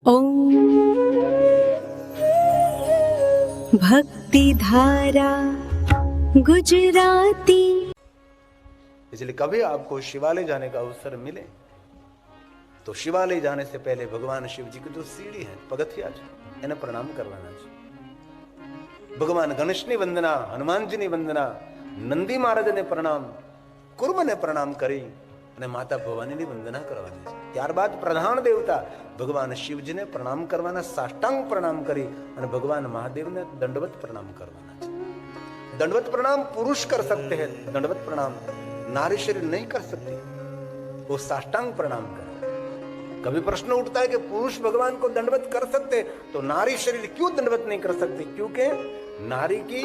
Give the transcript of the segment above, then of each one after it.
ओम भक्ति धारा गुजराती। इसलिए कभी आपको शिवालय जाने का अवसर मिले तो शिवालय जाने से पहले भगवान शिव जी की जो सीढ़ी है, पगथिया है, इन्हें प्रणाम करवाना चाहिए। भगवान गणेश ने वंदना, हनुमान जी ने वंदना, नंदी महाराज ने प्रणाम, कुर्म ने प्रणाम करी અને માતા ભવાનીની વંદના કરવાની છે। ત્યારબાદ પ્રધાન દેવતા ભગવાન શિવજી ને પ્રણામ કરવાના, સાષ્ટાંગ પ્રણામ કરી અને ભગવાન મહાદેવને દંડવત પ્રણામ કરવાના છે। दंडवत प्रणाम पुरुष कर सकते हैं, दंडवत प्रणाम नारी शरीर नहीं कर सकती, वो साष्टांग प्रणाम करे। कभी प्रश्न उठता है कि पुरुष भगवान को दंडवत कर सकते तो नारी शरीर क्यों दंडवत नहीं कर सकती? क्योंकि नारी की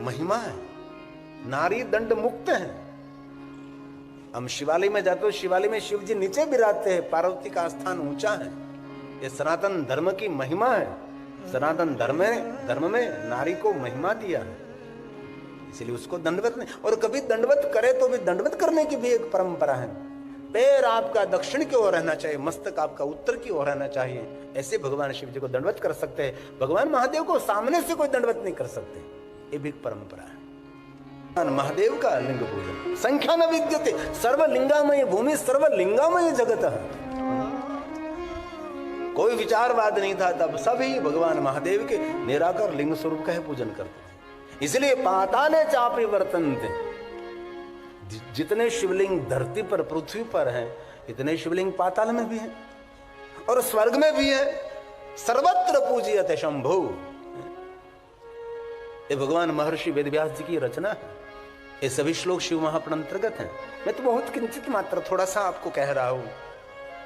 महिमा है, नारी दंड मुक्त है। हम शिवालय में जाते हो, शिवालय में शिव जी नीचे विराजते हैं, पार्वती का स्थान ऊंचा है। ये सनातन धर्म की महिमा है। सनातन धर्म में नारी को महिमा दिया है, इसलिए उसको दंडवत नहीं। और कभी दंडवत करे तो भी दंडवत करने की भी एक परंपरा है। पैर आपका दक्षिण की ओर रहना चाहिए, मस्तक आपका उत्तर की ओर रहना चाहिए। ऐसे भगवान शिव जी को दंडवत कर सकते हैं। भगवान महादेव को सामने से कोई दंडवत नहीं कर सकते, ये भी एक परंपरा है। महादेव का लिंग पूजन संख्या न विद्यते, सर्वलिंगामय भूमि सर्वलिंगामय जगत है। कोई विचारवाद नहीं था तब सभी भगवान महादेव के निराकार लिंग स्वरूप का पूजन करते। इसलिए पाताले चापि वर्तन्ते, जितने शिवलिंग धरती पर पृथ्वी पर हैं इतने शिवलिंग पाताल में भी हैं और स्वर्ग में भी है। सर्वत्र पूज्यते शंभु, ये भगवान महर्षि वेदव्यास जी की रचना है। ये सभी श्लोक शिव महापुराण अंतर्गत हैं। मैं तो बहुत किंचित मात्र थोड़ा सा आपको कह रहा हूं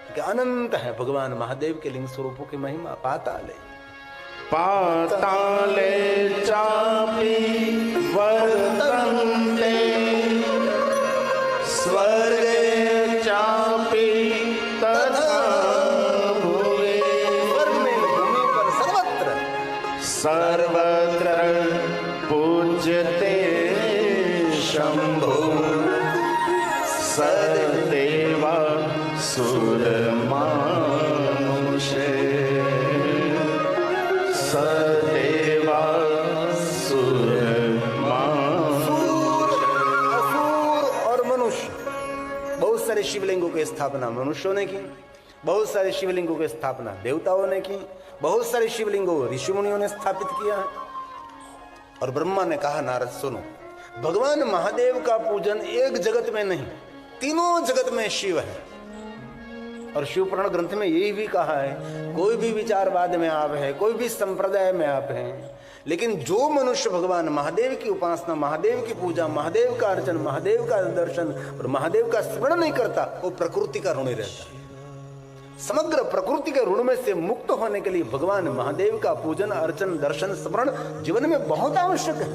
कि अनंत है भगवान महादेव के लिंग स्वरूपों की महिमा। पाताले पाताले चापि वर्तन्ते, स्वर्गे चापि तथा भुवि। स्वर्ग में, भूमि पर, सर्वत्र सर्वत्र पूज्यते शंभु, सदेवा सुरमानुषे, सदेवा सुरमानुषे। असुर और मनुष्य, बहुत सारे शिवलिंगों की स्थापना मनुष्यों ने की, बहुत सारे शिवलिंगों की स्थापना देवताओं ने की, बहुत सारे शिवलिंगों ऋषि मुनियों ने स्थापित किया। और ब्रह्मा ने कहा, नारद सुनो, भगवान महादेव का पूजन एक जगत में नहीं, तीनों जगत में शिव है। और शिव पुराण ग्रंथ में यही भी कहा है, कोई भी विचारवाद में आप है, कोई भी संप्रदाय में आप हैं, लेकिन जो मनुष्य भगवान महादेव की उपासना, महादेव की पूजा, महादेव का अर्चन, महादेव का दर्शन और महादेव का स्मरण नहीं करता, वो प्रकृति का ऋणी रहता है। समग्र प्रकृति के ऋण में से मुक्त होने के लिए भगवान महादेव का पूजन, अर्चन, दर्शन, स्मरण जीवन में बहुत आवश्यक है।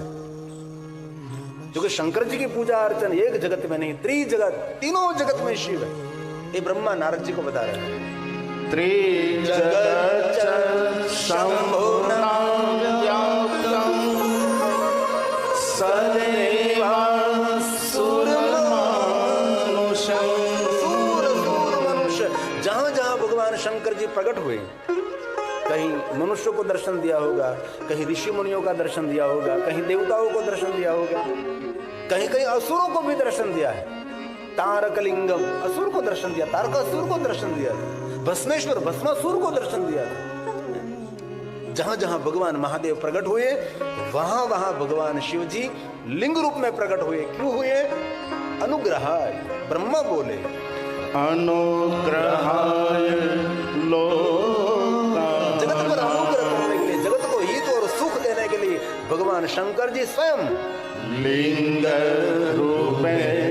जो कि शंकर जी की पूजा अर्चन एक जगत में नहीं, त्रिजगत, तीनों जगत में शिव है। ये ब्रह्मा नारद जी को बता रहे हैं। त्रिजगत शंभुना व्याप्तं, सदेवा सुरमानुषं। सूर मनुष्य, जहां जहां भगवान शंकर जी प्रकट हुए, कहीं मनुष्यों को दर्शन दिया होगा, कहीं ऋषि मुनियों का दर्शन दिया होगा, कहीं देवताओं को दर्शन दिया होगा, कहीं कहीं असुरों को भी दर्शन दिया है। तारकलिंगम असुर को दर्शन दिया, तारकासुर को दर्शन दिया, भस्मेश्वर भस्मासुर को दर्शन दिया। जहां जहां भगवान महादेव प्रकट हुए वहां वहां भगवान शिव जी लिंग रूप में प्रकट हुए। क्यों हुए? अनुग्रहाय, ब्रह्मा बोले अनुग्रहाय लोका, जगत पर अनुग्रह करने के लिए, जगत को हित और सुख देने के लिए भगवान शंकर जी स्वयं लिंग रूपेण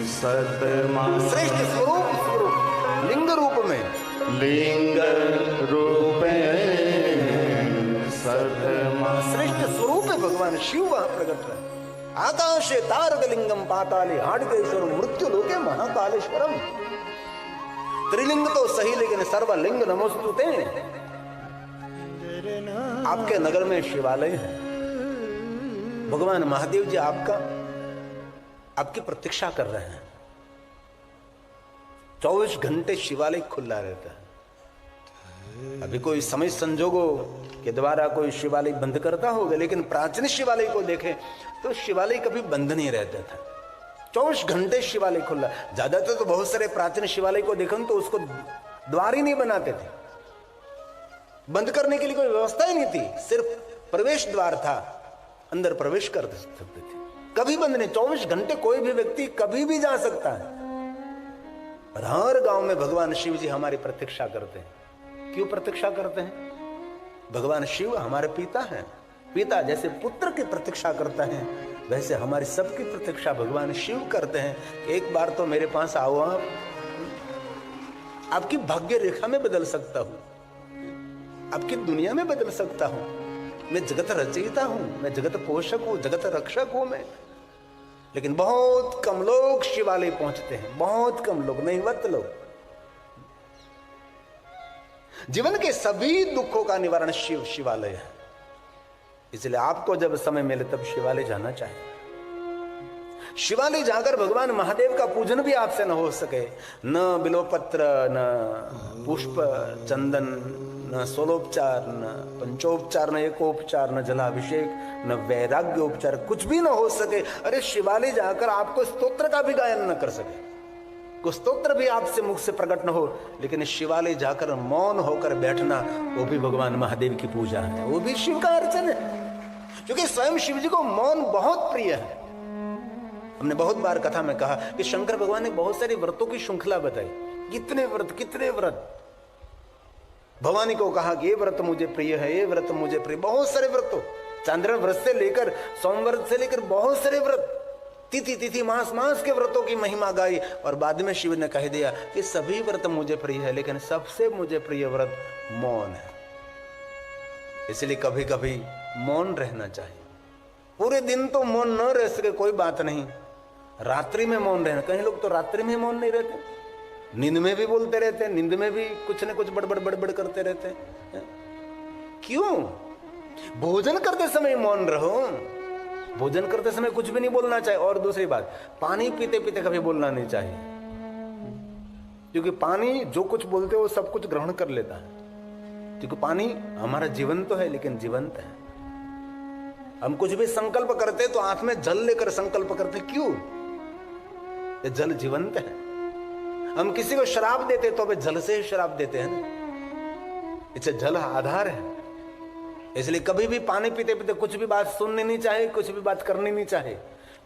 सतमा, श्रेष्ठ स्वरूप लिंग रूप में, लिंग रूपेण सतमा, श्रेष्ठ स्वरूप है भगवान शिव वहां प्रकट है। आकाशे तारकलिंगम पाताले हाड़केश्वरम मृत्यु लोके महाकालेश्वरम। त्रिलिंग तो सही, लेकिन सर्वलिंग नमोस्तुते। आपके नगर में शिवालय है, भगवान महादेव जी आपकी प्रतीक्षा कर रहे हैं। 24 घंटे शिवालय खुला रहता है। अभी कोई समय संजोगों के द्वारा कोई शिवालय बंद करता होगा, लेकिन प्राचीन शिवालय को देखें तो शिवालय कभी बंद नहीं रहता था, 24 घंटे शिवालय खुला। ज्यादातर तो बहुत सारे प्राचीन शिवालय को देखें तो उसको द्वार ही नहीं बनाते थे, बंद करने के लिए कोई व्यवस्था ही नहीं थी, सिर्फ प्रवेश द्वार था, अंदर प्रवेश कर सकते थे, कभी बंद नहीं। 24 घंटे कोई भी व्यक्ति कभी भी जा सकता है। और हर गांव में भगवान शिव जी हमारी प्रतीक्षा करते हैं। क्यों प्रतीक्षा करते हैं? भगवान शिव हमारे पिता हैं। पिता जैसे पुत्र की प्रतीक्षा करता है, वैसे हमारी सबकी प्रतीक्षा भगवान शिव करते हैं कि एक बार तो मेरे पास आओ, आप आपकी भाग्य रेखा में बदल सकता हूं, आपकी दुनिया में बदल सकता हूं। मैं जगत रचयिता हूं, मैं जगत पोषक हूं, जगत रक्षक हूं मैं। लेकिन बहुत कम लोग शिवालय पहुंचते हैं, बहुत कम लोग, नहींवत लोग। जीवन के सभी दुखों का निवारण शिवालय है। इसलिए आपको जब समय मिले तब शिवालय जाना चाहिए। शिवालय जाकर भगवान महादेव का पूजन भी आपसे न हो सके, न बिल्वपत्र, न पुष्प चंदन, न सोलोपचार, न पंचोपचार, न एकोपचार, न जलाभिषेक, न वैराग्योपचार, कुछ भी न हो सके। अरे शिवालय जाकर आपको स्तोत्र का भी गायन न कर सके, कुछ स्तोत्र भी आपसे मुख से प्रकट न हो, लेकिन शिवालय जाकर मौन होकर बैठना, वो भी भगवान महादेव की पूजा है, वो भी शिव का अर्चन है। क्योंकि स्वयं शिव जी को मौन बहुत प्रिय है। हमने बहुत बार कथा में कहा कि शंकर भगवान ने बहुत सारी व्रतों की श्रृंखला बताई, कितने व्रत, कितने व्रत। भवानी को कहा कि ये व्रत मुझे प्रिय है, ये व्रत मुझे प्रिय, बहुत सारे व्रतों, चांद्र व्रत से लेकर सोमव्रत से लेकर बहुत सारे व्रत, तिथि तिथि मास मास के व्रतों की महिमा गाई। और बाद में शिव ने कह दिया कि सभी व्रत मुझे प्रिय है, लेकिन सबसे मुझे प्रिय व्रत मौन है। इसलिए कभी कभी मौन रहना चाहिए। पूरे दिन तो मौन न रह सके कोई बात नहीं, रात्रि में मौन रहना। कई लोग तो रात्रि में मौन नहीं रहते, नींद में भी बोलते रहते हैं, नींद में भी कुछ न कुछ बड़बड़ बड़बड़ करते रहते हैं। क्यों? भोजन करते समय मौन रहो, भोजन करते समय कुछ भी नहीं बोलना चाहिए। और दूसरी बात, पानी पीते पीते कभी बोलना नहीं चाहिए, क्योंकि पानी जो कुछ बोलते हो सब कुछ ग्रहण कर लेता है। क्योंकि पानी हमारा जीवन तो है, लेकिन जीवंत है। हम कुछ भी संकल्प करते तो हाथ में जल लेकर संकल्प करते, क्यों? ये जल जीवंत है। हम किसी को शराब देते तो वे जल से ही शराब देते हैं ना, इससे जल आधार है। इसलिए कभी भी पानी पीते पीते कुछ भी बात सुननी नहीं चाहिए, कुछ भी बात करनी नहीं चाहिए।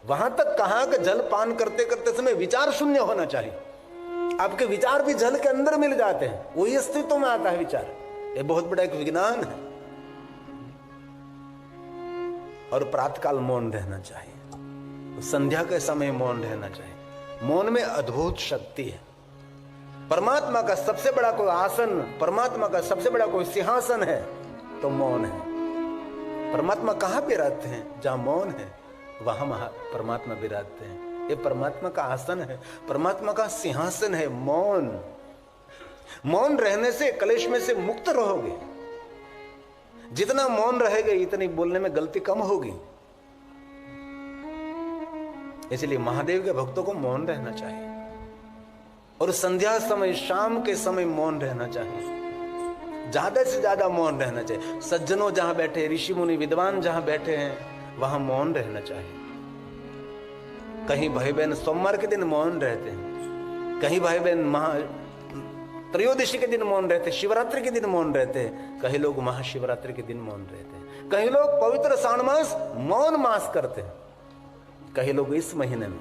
वहां तक कहा कि जल पान करते करते समय विचार शून्य होना चाहिए। आपके विचार भी जल के अंदर मिल जाते हैं, वही अस्तित्व में आता है विचार। ये बहुत बड़ा एक विज्ञान है। और प्रातःकाल मौन रहना चाहिए, संध्या के समय मौन रहना चाहिए। मौन में अद्भुत शक्ति है। परमात्मा का सबसे बड़ा कोई आसन, परमात्मा का सबसे बड़ा कोई सिंहासन है तो मौन है। परमात्मा कहां विराजते हैं? जहां मौन है वहां परमात्मा विराजते हैं। ये परमात्मा का आसन है, परमात्मा का सिंहासन है मौन। मौन रहने से कलेश में से मुक्त रहोगे। जितना मौन रहेगा इतनी बोलने में गलती कम होगी। इसलिए महादेव के भक्तों को मौन रहना चाहिए। और संध्या समय, शाम के समय मौन रहना चाहिए, ज्यादा से ज्यादा मौन रहना चाहिए। सज्जनों जहां बैठे, ऋषि मुनि विद्वान जहां बैठे हैं वहां मौन रहना चाहिए। कहीं भाई बहन सोमवार के दिन मौन रहते हैं, कहीं भाई बहन त्रयोदशी के दिन मौन रहते, शिवरात्रि के दिन मौन रहते, कहीं लोग महाशिवरात्रि के दिन मौन रहते हैं, कहीं लोग पवित्र सावन मास मौन मास करते हैं, कहीं लोग इस महीने में,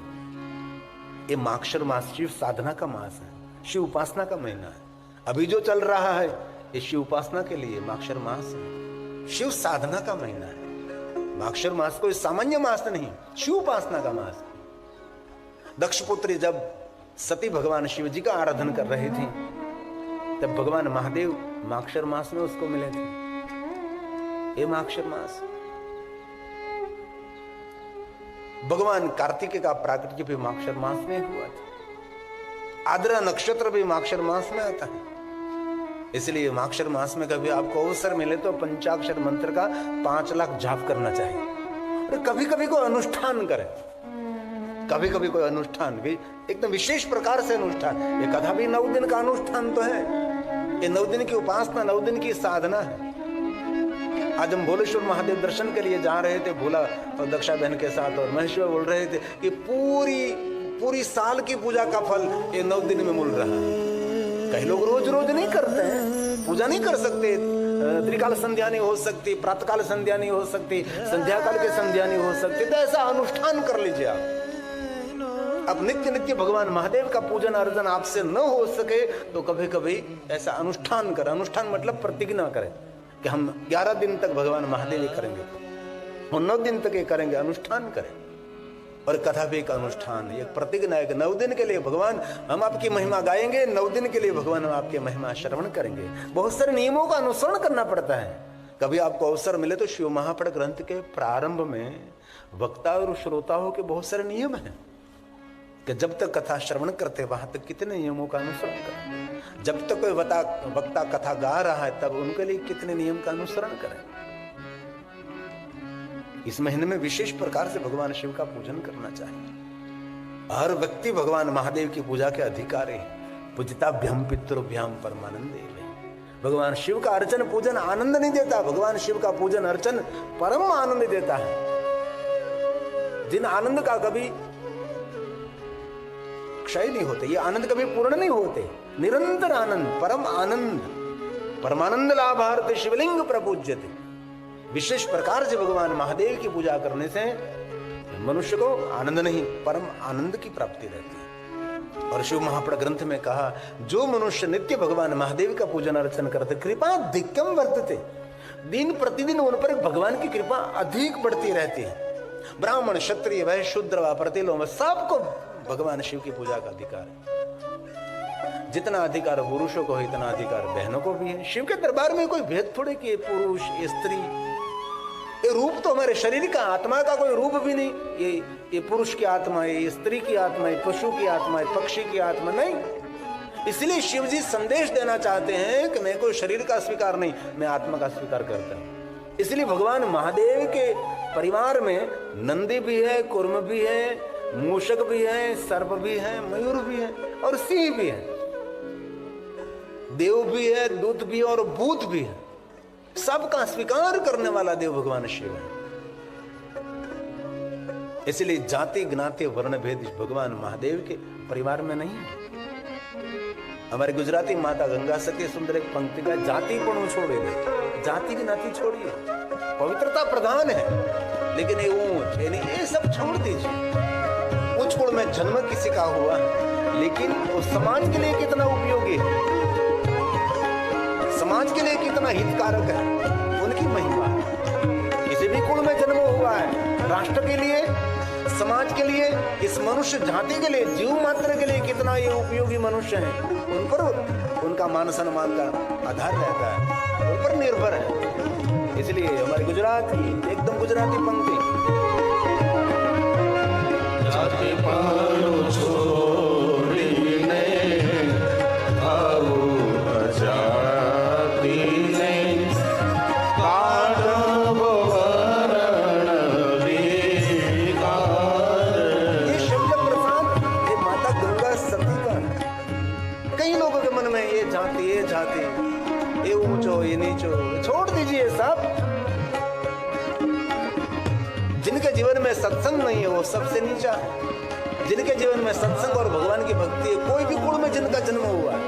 ये माक्षर मास शिव साधना का मास है, शिव उपासना का महीना है। अभी जो चल रहा है ये शिव उपासना के लिए माक्षर मास है, शिव साधना का महीना है। माक्षर मास कोई सामान्य मास नहीं, शिव उपासना का मास। दक्षपुत्री जब सती भगवान शिव जी का आराधन कर रही थी तब भगवान महादेव माक्षर मास में उसको मिले थे। ये माक्षर मास। भगवान कार्तिकेय का प्राकट्य भी माक्षर मास में हुआ था। आद्रा नक्षत्र भी माक्षर मास में आता है। इसलिए माक्षर मास में कभी आपको अवसर मिले तो पंचाक्षर मंत्र का 5 लाख जाप करना चाहिए। और कभी कभी कोई अनुष्ठान करें, कभी कभी कोई अनुष्ठान भी एकदम विशेष प्रकार से अनुष्ठान। ये कथा भी 9 दिन का अनुष्ठान तो है, ये 9 दिन की उपासना, 9 दिन की साधना है। आज हम भोलेश्वर महादेव दर्शन के लिए जा रहे थे, भोला और दक्षा बहन के साथ, और महेश्वर बोल रहे थे कि पूरी साल की पूजा का फल ये 9 दिन में मिल रहा है। कई लोग रोज रोज नहीं करते हैं, पूजा नहीं कर सकते, त्रिकाल संध्या नहीं हो सकती, प्रातःकाल संध्या नहीं हो सकती, संध्या काल के संध्या नहीं हो सकती, तो ऐसा अनुष्ठान कर लीजिए आप। अब नित्य नित्य भगवान महादेव का पूजन अर्चन आपसे न हो सके तो कभी कभी ऐसा अनुष्ठान करें। अनुष्ठान मतलब प्रतिज्ञा करें कि हम 11 दिन तक भगवान महादेव करेंगे और 9 दिन तक ये करेंगे, अनुष्ठान करें। और कथा भी एक अनुष्ठान है, एक प्रतिज्ञा है कि 9 दिन के लिए भगवान हम आपकी महिमा गाएंगे, 9 दिन के लिए भगवान हम आपकी महिमा श्रवण करेंगे। बहुत सारे नियमों का अनुसरण करना पड़ता है। कभी आपको अवसर मिले तो शिव महापड़ ग्रंथ के प्रारंभ में वक्ता और श्रोताओं के बहुत सारे नियम हैं कि जब तक कथा श्रवण करते वहां तक कितने नियमों का अनुसरण करें, जब तक कोई वक्ता कथा गा रहा है तब उनके लिए कितने नियम का अनुसरण करें। इस महीने में विशेष प्रकार से भगवान शिव का पूजन करना चाहिए। हर व्यक्ति भगवान महादेव की पूजा के अधिकारी है। पूजिताभ्याम पितृभ्याम परमानंदे। भगवान शिव का अर्चन पूजन आनंद नहीं देता, भगवान शिव का पूजन अर्चन परम आनंद देता है। जिन आनंद का कभी क्षय नहीं होते, ये आनंद कभी पूर्ण नहीं होते, निरंतर आनंद, परम आनंद, परमानंद लाभार्थ शिवलिंग प्रपूज्यते। विशेष प्रकार से भगवान महादेव की पूजा करने से मनुष्य को आनंद नहीं, परम आनंद की प्राप्ति रहती है। और शिव महापड़ ग्रंथ में कहा, जो मनुष्य नित्य भगवान महादेव का पूजन अर्चन करते कृपा अधिकम वर्तते, दिन प्रतिदिन उन पर भगवान की कृपा अधिक बढ़ती रहती है। ब्राह्मण, क्षत्रिय, वैश्य, शूद्र व प्रतिलोम सबको भगवान शिव की पूजा का अधिकार है। जितना अधिकार पुरुषों को है इतना अधिकार बहनों को भी है। शिव के दरबार में कोई भेद थोड़े कि पुरुष स्त्री, ये रूप तो हमारे शरीर का, आत्मा का कोई रूप भी नहीं। ये पुरुष की आत्मा है, ये स्त्री की आत्मा है, पशु की आत्मा है, पक्षी की आत्मा नहीं। इसलिए शिव जी संदेश देना चाहते हैं कि मैं कोई शरीर का स्वीकार नहीं, मैं आत्मा का स्वीकार करता हूं। इसलिए भगवान महादेव के परिवार में नंदी भी है, कुर्म भी है, मूषक भी है, सर्प भी है, मयूर भी है और सिंह भी है, देव भी है, दूत भी है और भूत भी है। सबका स्वीकार करने वाला देव भगवान शिव है। इसलिए जाति ज्ञाति वर्ण भेद भगवान महादेव के परिवार में नहीं है। हमारे गुजराती माता गंगा सती सुंदर एक पंक्ति का, जाति पण छोड़िए, जाति की नाती छोड़िए, पवित्रता प्रधान है, लेकिन ये ऊंच ये सब छोड़ दीजिए। उच्च कुल में जन्म किसी का हुआ लेकिन वो समाज के लिए कितना उपयोगी है, समाज के लिए कितना हितकारक है, उनकी महिमा है। किसी भी कुल में जन्म हुआ है, राष्ट्र के लिए, समाज के लिए, इस मनुष्य जाति के लिए, जीव मात्र के लिए कितना ये उपयोगी मनुष्य है, उन पर उनका मान सम्मान का आधार रहता है, उन पर निर्भर है। इसलिए हमारे गुजराती एकदम गुजराती पंक्ति, जाति पानु छोड़ीने आऊ अजाति ने काढ़ो वरण विकार। ये शब्द प्रसाद ये माता गंगा सती का है। कई लोगों के मन में ये जाति, ये ऊंचो, ये नीचो, छोड़ दीजिए सब। जिनके जीवन में सत्संग नहीं है वो सबसे नीचा है। जिनके जीवन में सत्संग और भगवान की भक्ति है, कोई भी कुल में जिनका जन्म हुआ है,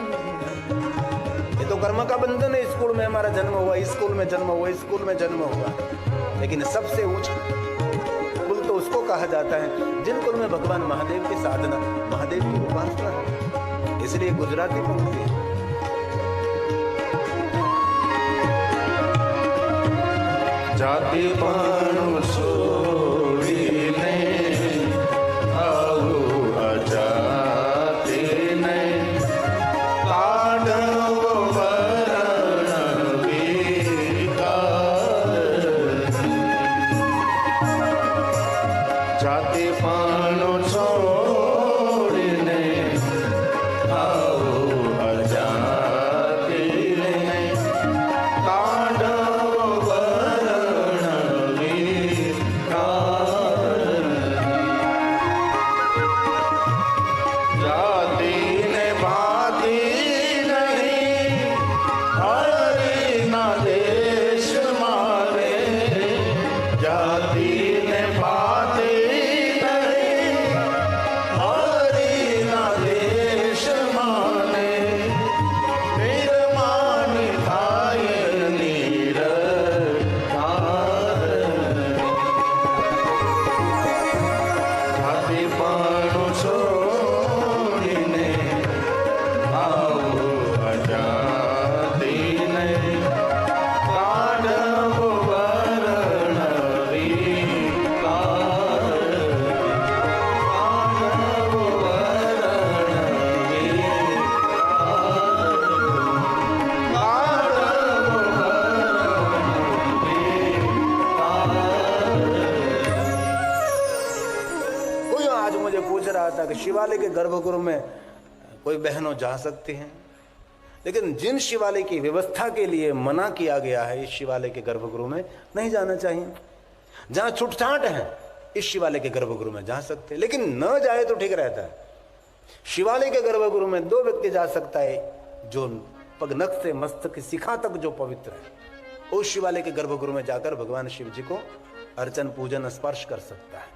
ये तो कर्म का बंधन है। इस कुल में हमारा जन्म हुआ, इस कुल में जन्म हुआ, इस कुल में जन्म हुआ, लेकिन सबसे ऊंचा कुल तो उसको कहा जाता है जिन कुल में भगवान महादेव की साधना, महादेव की उपासना है। इसलिए गुजराती पंक्ति है, जाति पानु छोड़ीने आऊ अजाति ने काढ़ो वरण विकार। जाति पानु छोड़ीने आऊ अजाति ने काढ़ो वरण विकार। कि शिवालय के गर्भगृह में कोई बहनों जा सकती हैं, लेकिन जिन शिवालय की व्यवस्था के लिए मना किया गया है, इस शिवालय के गर्भगृह में नहीं जाना चाहिए। जहां छूटछाट है इस शिवालय के गर्भगृह में जा सकते, लेकिन न जाए तो ठीक रहता है। शिवालय के गर्भगृह में 2 व्यक्ति जा सकता है, जो पगनख से मस्तक की शिखा तक जो पवित्र है, उस शिवालय के गर्भगृह में जाकर भगवान शिव जी को अर्चन पूजन स्पर्श कर सकता है।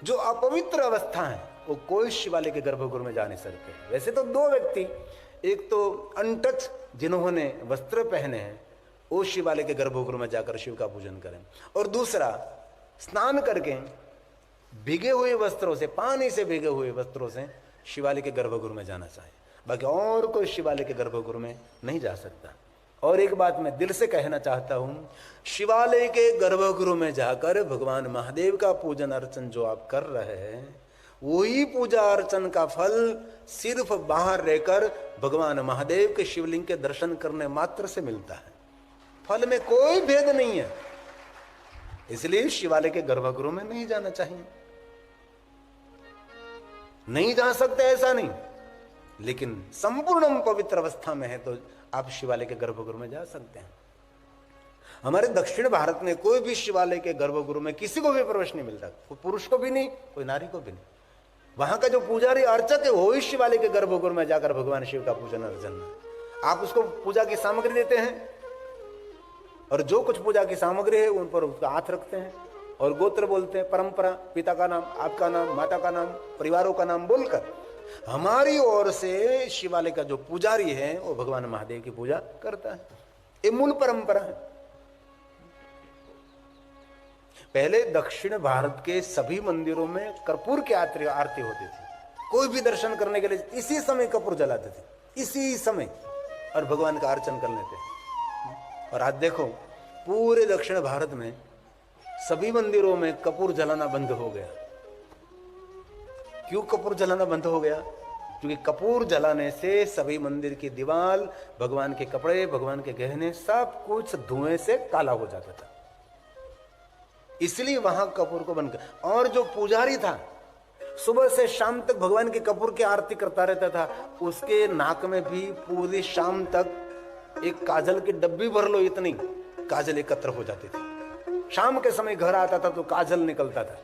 जो अपवित्र अवस्था है वो कोई शिवालय के गर्भगृह में जा नहीं सकते। वैसे तो 2 व्यक्ति, एक तो अनटच जिन्होंने वस्त्र पहने हैं वो शिवालय के गर्भगृह में जाकर शिव का पूजन करें, और दूसरा स्नान करके भीगे हुए वस्त्रों से, पानी से भीगे हुए वस्त्रों से शिवालय के गर्भगृह में जाना चाहिए। बाकी और कोई शिवालय के गर्भगृह में नहीं जा सकता। और एक बात मैं दिल से कहना चाहता हूं, शिवालय के गर्भगृह में जाकर भगवान महादेव का पूजन अर्चन जो आप कर रहे हैं, वही पूजा अर्चन का फल सिर्फ बाहर रहकर भगवान महादेव के शिवलिंग के दर्शन करने मात्र से मिलता है। फल में कोई भेद नहीं है, इसलिए शिवालय के गर्भगृह में नहीं जाना चाहिए। नहीं जा सकते ऐसा नहीं, लेकिन संपूर्ण पवित्र अवस्था में है तो आप शिवालय के गर्भगृह में जा सकते हैं। हमारे दक्षिण भारत में कोई भी शिवालय के गर्भगृह में किसी को भी प्रवेश नहीं मिलता, कोई पुरुष को भी नहीं, कोई नारी को भी नहीं। वहां का जो पुजारी अर्चक है वो ही शिवालय के गर्भगृह में जाकर भगवान शिव का पूजन अर्चन, आप उसको पूजा की सामग्री देते हैं, और जो कुछ पूजा की सामग्री है उन पर उसका हाथ रखते हैं और गोत्र बोलते हैं, परंपरा, पिता का नाम, आपका नाम, माता का नाम, परिवारों का नाम बोलकर हमारी ओर से शिवालय का जो पुजारी है वो भगवान महादेव की पूजा करता है। ये मूल परंपरा है। पहले दक्षिण भारत के सभी मंदिरों में कर्पूर की आरती होती थी। कोई भी दर्शन करने के लिए इसी समय कपूर जलाते थे, इसी समय, और भगवान का अर्चन कर लेते हैं। और आज देखो पूरे दक्षिण भारत में सभी मंदिरों में कपूर जलाना बंद हो गया। क्यों कपूर जलाना बंद हो गया? क्योंकि कपूर जलाने से सभी मंदिर की दीवार, भगवान के कपड़े, भगवान के गहने, सब कुछ धुएं से काला हो जाता था, इसलिए वहां कपूर को बंद कर। और जो पुजारी था सुबह से शाम तक भगवान की कपूर की आरती करता रहता था, उसके नाक में भी पूरी शाम तक एक काजल की डब्बी भर लो इतनी काजल एकत्र हो जाती थी। शाम के समय घर आता था तो काजल निकलता था।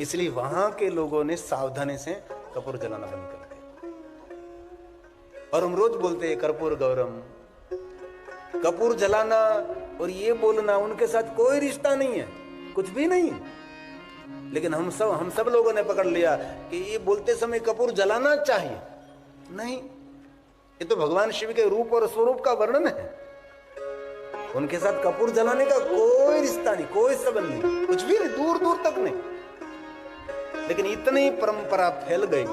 इसलिए वहां के लोगों ने सावधानी से कपूर जलाना बंद कर दिया। और हम रोज बोलते हैं कर्पूर गौरम, कपूर जलाना और ये बोलना उनके साथ कोई रिश्ता नहीं है, कुछ भी नहीं। लेकिन हम सब लोगों ने पकड़ लिया कि ये बोलते समय कपूर जलाना चाहिए। नहीं, ये तो भगवान शिव के रूप और स्वरूप का वर्णन है। उनके साथ कपूर जलाने का कोई रिश्ता नहीं, कोई संबंध नहीं, कुछ भी नहीं, दूर दूर तक नहीं। लेकिन इतनी परंपरा फैल गई,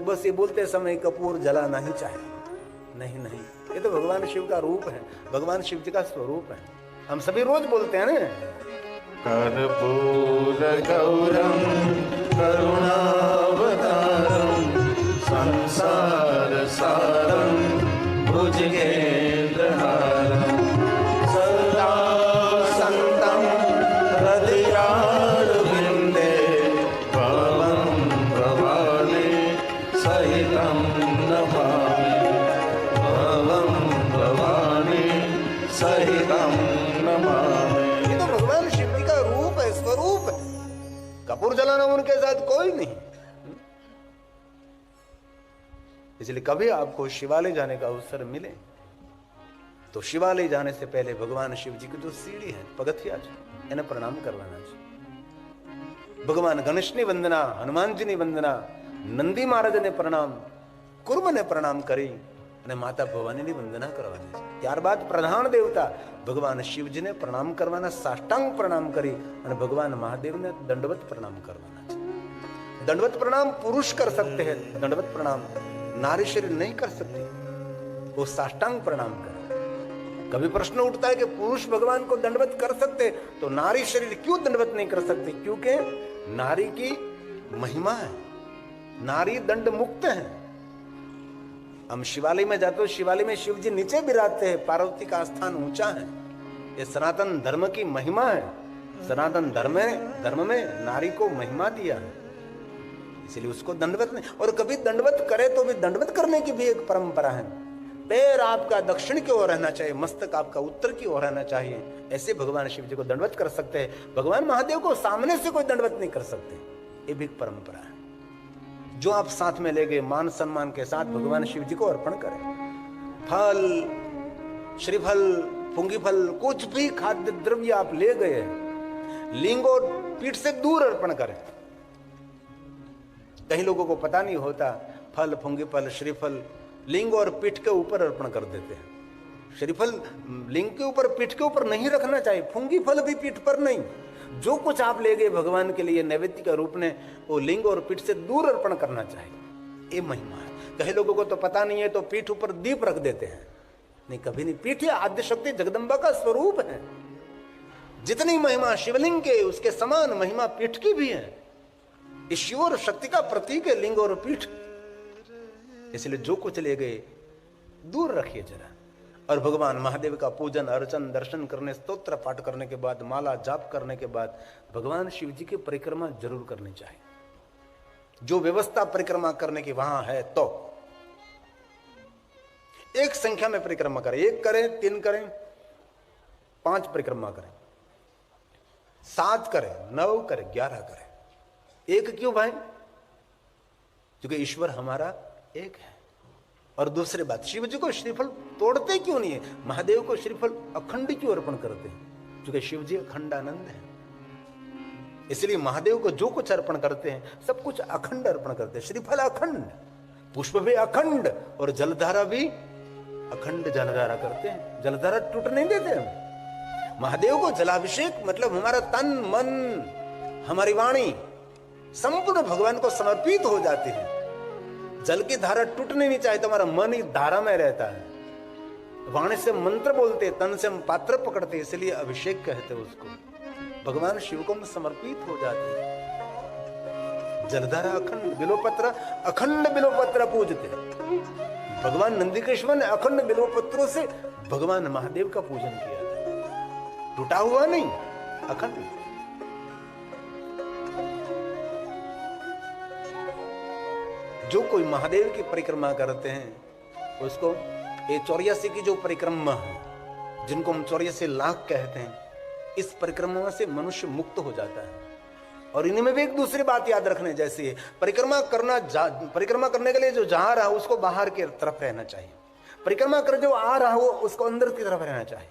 बस ये बोलते समय कपूर जलाना ही चाहिए। नहीं नहीं, ये तो भगवान शिव का रूप है, भगवान शिव जी का स्वरूप है। हम सभी रोज बोलते हैं ना, कर्पूर गौरम करुणावतारम संसार सारम भुजगेन्द्रहारम सदा संतम हृदयारविंदे भवं भवानी सहितं नमामि भवं भवानी सहितं नमामि। ये तो भगवान शिव जी का रूप है, स्वरूप है। कपूर जलाना उनके साथ कोई नहीं। इसलिए कभी आपको शिवालय जाने का अवसर मिले तो शिवालय जाने से पहले भगवान शिव जी की जो सीढ़ी है, पगथिया, इन्हें प्रणाम करवाना चाहिए। भगवान गणेश ने वंदना, हनुमान जी ने वंदना, नंदी महाराज ने प्रणाम, कुर्म ने प्रणाम करी અને માતા ભવાનીની વંદના કરવાની છે। ત્યારબાદ પ્રધાન દેવતા ભગવાન શિવજીને પ્રણામ કરવાના, સાષ્ટાંગ પ્રણામ કરી અને ભગવાન મહાદેવને દંડવત પ્રણામ કરવાના છે। दंडवत प्रणाम पुरुष कर सकते हैं, दंडवत प्रणाम नारी शरीर नहीं कर सकती, वो साष्टांग प्रणाम कर। कभी प्रश्न उठता है कि पुरुष भगवान को दंडवत कर सकते तो नारी शरीर क्यों दंडवत नहीं कर सकती? क्योंकि नारी की महिमा है, नारी दंड मुक्त है। हम शिवालय में जाते हो, शिवालय में शिव जी नीचे विराजते हैं, पार्वती का स्थान ऊंचा है। ये सनातन धर्म की महिमा है। सनातन धर्म में नारी को महिमा दिया है, इसलिए उसको दंडवत नहीं। और कभी दंडवत करे तो भी दंडवत करने की भी एक परंपरा है। पैर आपका दक्षिण की ओर रहना चाहिए, मस्तक आपका उत्तर की ओर रहना चाहिए, ऐसे भगवान शिव जी को दंडवत कर सकते हैं। भगवान महादेव को सामने से कोई दंडवत नहीं कर सकते, ये भी एक परंपरा है। जो आप साथ में ले गए मान सम्मान के साथ भगवान शिव जी को अर्पण करें। फल, श्रीफल, पुंगी फल, कुछ भी खाद्य द्रव्य आप ले गए लिंग और पीठ से दूर अर्पण करें। कई लोगों को पता नहीं होता, फल, पुंगी फल, श्रीफल लिंग और पीठ के ऊपर अर्पण कर देते हैं। श्रीफल लिंग के ऊपर, पीठ के ऊपर नहीं रखना चाहिए, पुंगी फल भी पीठ पर नहीं। जो कुछ आप ले गए भगवान के लिए नैवेद्य का रूप में, वो लिंग और पीठ से दूर अर्पण करना चाहिए। ये महिमा है। कई लोगों को तो पता नहीं है, तो पीठ ऊपर दीप रख देते हैं। नहीं, कभी नहीं। पीठ आद्य शक्ति जगदम्बा का स्वरूप है। जितनी महिमा शिवलिंग के, उसके समान महिमा पीठ की भी है। ईश्वर शक्ति का प्रतीक है लिंग और पीठ, इसलिए जो कुछ ले गए दूर रखिए जरा। और भगवान महादेव का पूजन अर्चन दर्शन करने, स्तोत्र पाठ करने के बाद, माला जाप करने के बाद भगवान शिव जी की परिक्रमा जरूर करनी चाहिए। जो व्यवस्था परिक्रमा करने की वहां है, तो एक संख्या में परिक्रमा करें। 1 करें, 3 करें, 5 परिक्रमा करें, 7 करें, 9 करें, 11 करें। 1 क्यों भाई? क्योंकि ईश्वर हमारा एक है। और दूसरी बात, शिव जी को श्रीफल तोड़ते क्यों नहीं है? महादेव को श्रीफल अखंड क्यों अर्पण करते हैं? क्योंकि शिव जी अखंडानंद है। इसलिए महादेव को जो कुछ अर्पण करते हैं सब कुछ अखंड अर्पण करते हैं। श्रीफल अखंड, पुष्प भी अखंड, और जलधारा भी अखंड जलधारा करते हैं। जलधारा टूट नहीं देते हम। महादेव को जलाभिषेक मतलब हमारा तन मन, हमारी वाणी संपूर्ण भगवान को समर्पित हो जाती है। जल की धारा टूटनी नहीं चाहिए, तो हमारा मन ही धारा में रहता है। वाणी से मंत्र बोलते, तन से हम पात्र पकड़ते, इसलिए अभिषेक कहते हैं उसको। भगवान शिव को हम समर्पित हो जाते हैं। जलधारा अखंड, बिलोपत्र अखंड बिलोपत्र पूजते। भगवान नंदीकेश्वर ने अखंड बिलोपत्रों से भगवान महादेव का पूजन किया था। टूटा हुआ नहीं, अखंड। जो कोई महादेव की परिक्रमा करते हैं उसको ये 84 की जो परिक्रमा है, जिनको हम 84 लाख कहते हैं, इस परिक्रमा से मनुष्य मुक्त हो जाता है। और इनमें भी एक दूसरी बात याद रखने जैसी है, परिक्रमा करने के लिए जो जा रहा है उसको बाहर की तरफ रहना चाहिए। परिक्रमा कर जो आ रहा हो उसको अंदर की तरफ रहना चाहिए।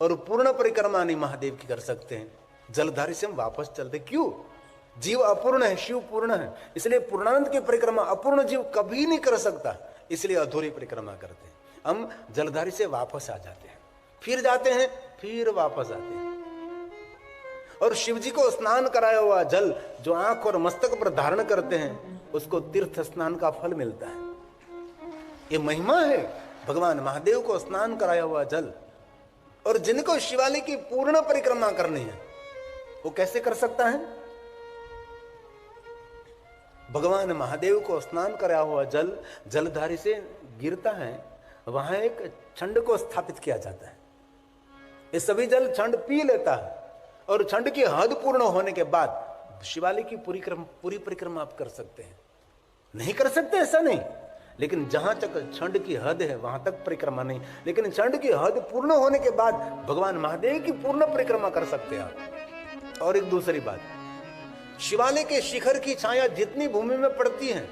और पूर्ण परिक्रमा नहीं महादेव की कर सकते हैं, जलधारी से हम वापस चलते। क्यों? जीव अपूर्ण है, शिव पूर्ण है, इसलिए पूर्णानंद की परिक्रमा अपूर्ण जीव कभी नहीं कर सकता, इसलिए अधूरी परिक्रमा करते हैं। हम जलधारी से वापस आ जाते हैं, फिर जाते हैं, फिर वापस आते हैं। और शिव जी को स्नान कराया हुआ जल जो आंख और मस्तक पर धारण करते हैं उसको तीर्थ स्नान का फल मिलता है। ये महिमा है भगवान महादेव को स्नान कराया हुआ जल। और जिनको शिवालय की पूर्ण परिक्रमा करनी है वो कैसे कर सकता है? भगवान महादेव को स्नान कराया हुआ जल जलधारी से गिरता है, वहां एक छंड को स्थापित किया जाता है। ये सभी जल छंड पी लेता है और छंड की हद पूर्ण होने के बाद शिवालय की पूरी परिक्रमा आप कर सकते हैं। नहीं कर सकते ऐसा नहीं, लेकिन जहां तक छंड की हद है वहां तक परिक्रमा नहीं, लेकिन छंड की हद पूर्ण होने के बाद भगवान महादेव की पूर्ण परिक्रमा कर सकते हैं आप। और एक दूसरी बात, शिवालय के शिखर की छाया जितनी भूमि में पड़ती है,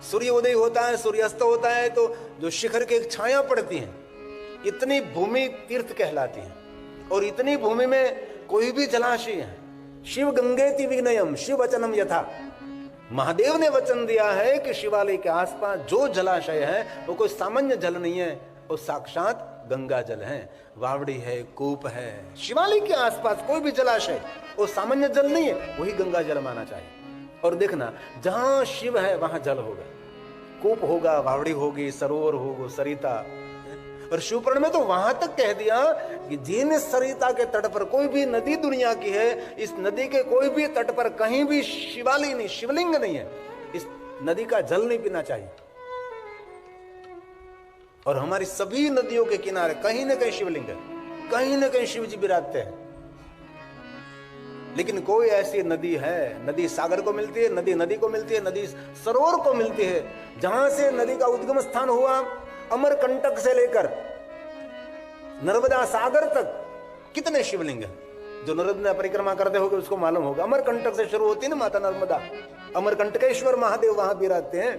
सूर्योदय होता है, सूर्यास्त होता है, तो जो शिखर की एक छाया पड़ती है, इतनी भूमि तीर्थ कहलाती है। और इतनी भूमि में कोई भी जलाशय है, शिव गंगेति विनयम शिव वचनम यथा, महादेव ने वचन दिया है कि शिवालय के आसपास जो जलाशय है वो कोई सामान्य जल नहीं है, वो साक्षात गंगा जल है, वावड़ी है, कूप है। शिवालय के आसपास कोई भी जलाशय वो सामान्य जल नहीं है, वही गंगा जल माना चाहिए। और देखना, जहां शिव है वहां जल होगा, कूप होगा, वावड़ी होगी, सरोवर होगा, सरिता। और शिवपुराण में तो वहां तक कह दिया कि जिन सरिता के तट पर कोई भी नदी दुनिया की है, इस नदी के कोई भी तट पर कहीं भी शिवालय नहीं, शिवलिंग नहीं है, इस नदी का जल नहीं पीना चाहिए। और हमारी सभी नदियों के किनारे कहीं ना कहीं शिवलिंग है, कहीं ना कहीं शिव जी विराजते हैं। लेकिन कोई ऐसी नदी है, नदी सागर को मिलती है, नदी नदी को मिलती है, नदी सरोवर को मिलती है, जहां से नदी का उद्गम स्थान हुआ अमरकंटक से लेकर नर्मदा सागर तक कितने शिवलिंग हैं। जो नर्मदा परिक्रमा करते होंगे उसको मालूम होगा। अमरकंटक से शुरू होती है ना माता नर्मदा, अमरकंटकेश्वर महादेव वहां विराजते हैं।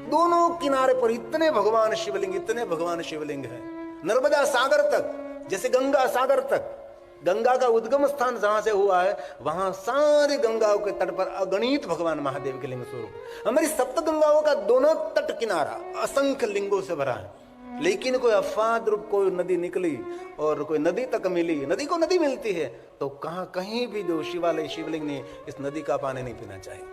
दोनों किनारे पर इतने भगवान शिवलिंग हैं। नर्मदा सागर तक, जैसे गंगा सागर तक, गंगा का उद्गम स्थान जहां से हुआ है वहां सारे गंगाओं के तट पर अगणित भगवान महादेव के लिंग स्वरूप। हमारी सप्त गंगाओं का दोनों तट किनारा असंख्य लिंगों से भरा है। लेकिन कोई अफवाद रूप कोई नदी निकली और कोई नदी तक मिली, नदी को नदी मिलती है तो कहां कहीं भी जो शिवालय शिवलिंग ने इस नदी का पानी नहीं पीना चाहिए।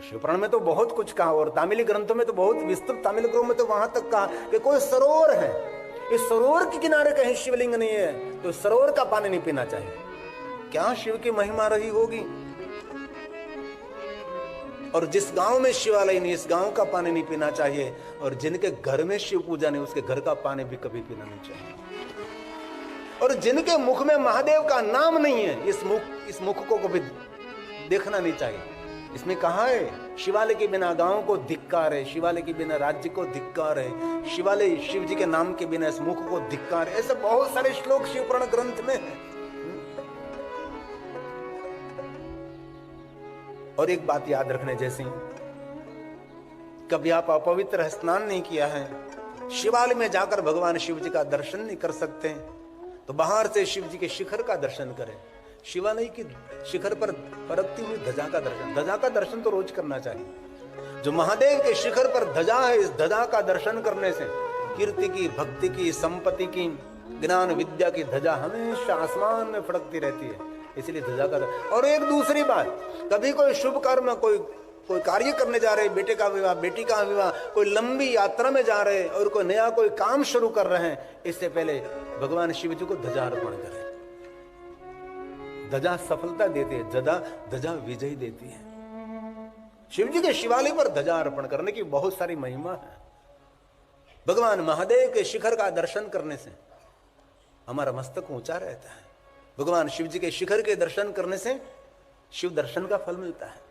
शिवपुराण में तो बहुत कुछ कहा और तमिल ग्रंथों में तो बहुत विस्तृत, तमिल ग्रंथों में तो वहां तक कहा कि कोई सरोवर है, इस सरोवर के किनारे कहीं शिवलिंग नहीं है तो सरोवर का पानी नहीं पीना चाहिए। क्या शिव की महिमा रही होगी। और जिस गांव में शिवालय नहीं, इस गांव का पानी नहीं पीना चाहिए। और जिनके घर में शिव पूजा नहीं, उसके घर का पानी भी कभी पीना नहीं चाहिए। और जिनके मुख में महादेव का नाम नहीं है, इस मुख को कभी देखना नहीं चाहिए। इसमें कहा है शिवालय के बिना गांव को धिक्कार है, शिवालय के बिना राज्य को धिक्कार है, शिवालय शिव जी के नाम के बिना इस मुख को धिक्कार है। ऐसे बहुत सारे श्लोक शिवपुराण ग्रंथ में है। और एक बात याद रखने जैसी, कभी आप अपवित्र स्नान नहीं किया है, शिवालय में जाकर भगवान शिव जी का दर्शन नहीं कर सकते, तो बाहर से शिव जी के शिखर का दर्शन करें। शिवालय की शिखर पर फरकती हुई ध्वजा का दर्शन तो रोज करना चाहिए। जो महादेव के शिखर पर ध्वजा है, इस ध्वजा का दर्शन करने से कीर्ति की, भक्ति की, संपत्ति की, ज्ञान विद्या की ध्वजा हमेशा आसमान में फड़कती रहती है। इसलिए ध्वजा का। और एक दूसरी बात, कभी कोई शुभ कर्म, कोई कार्य करने जा रहे, बेटे का विवाह, बेटी का विवाह, कोई लंबी यात्रा में जा रहे और कोई नया कोई काम शुरू कर रहे हैं, इससे पहले भगवान शिव जी को ध्वजा अर्पण करें। ध्वजा सफलता देती है, ध्वजा विजय देती है। शिव जी के शिवालय पर ध्वजा अर्पण करने की बहुत सारी महिमा है। भगवान महादेव के शिखर का दर्शन करने से हमारा मस्तक ऊंचा रहता है। भगवान शिव जी के शिखर के दर्शन करने से शिव दर्शन का फल मिलता है।